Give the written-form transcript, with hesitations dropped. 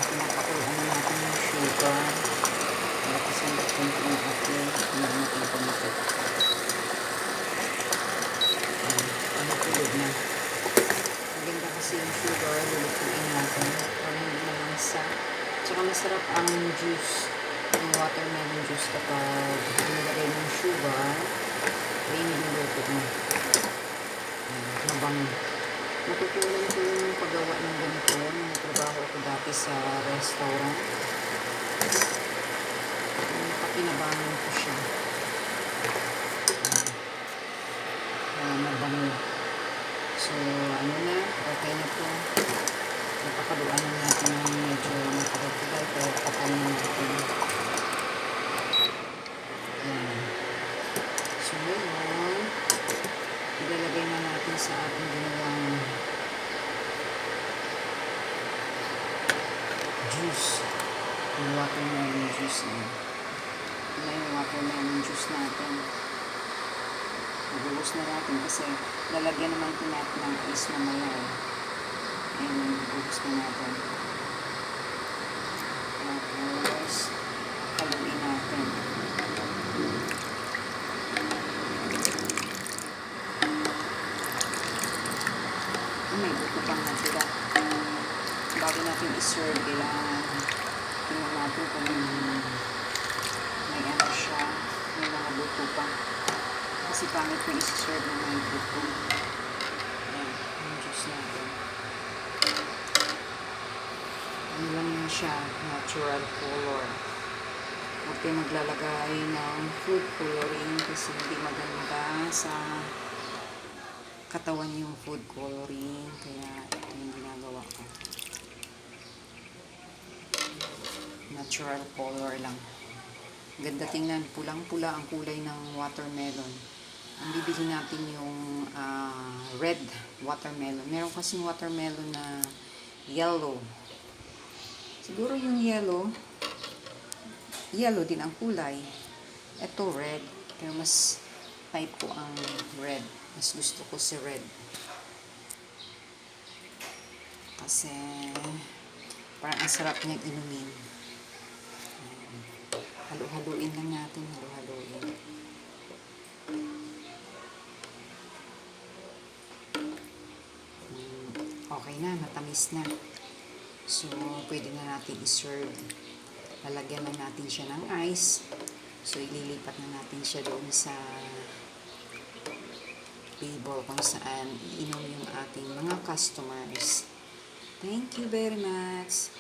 Pinapakuluan na natin yung sugar. Tapos ang konti yung ate. Hindi natin pumutok. Tulog na. Maganda kasi yung sugar, lulutuin natin para hindi malansa. Tsaka masarap ang juice, yung watermelon juice kapag nilagay ng sugar, ay niluluto mo. Mabango. Natutunan ko yung paggawa ng ganito. Nagtrabaho ako dati sa restaurant. Napakinabangan ko siya. Mabango. So, ano na, okay na po. Napakaluan na natin ng medyo matagal-tagal, pero patayin natin. Ayan. So, ngayon, ilalagay na natin sa ating ginawang juice. Yung watermelon juice na. Ito na yung watermelon juice natin. Magulos na natin kasi lalagyan naman ito natin ng ice mamaya eh. Ayan, magulos na natin. Tapos, haluin natin. May buto pang natira. Bago natin i-serve, kailangan tingnan natin kung may ano siya, may mga buto pa. Kasi pangit na isi-serve na may buto. Ayan, yung juice natin. Ano lang yan siya, natural color. Huwag kayo maglalagay ng food coloring kasi hindi maganda sa katawan yung food coloring. Kaya ito yung ginagawa ko. Natural color lang. Ganda tingnan, pulang-pula ang kulay ng watermelon. Ang bibili natin yung red watermelon. Meron kasing watermelon na yellow. Siguro yung yellow din ang kulay. Ito red. Pero mas type ko ang red. Mas gusto ko si red. Kasi parang ang sarap niyang inumin. Halu-haluin lang natin. Halu-haluin. Okay na. Matamis na. So, pwede na natin i-serve. Lalagyan na natin siya ng ice. So, ililipat na natin siya doon sa table kung saan iinom yung ating mga customers. Thank you very much.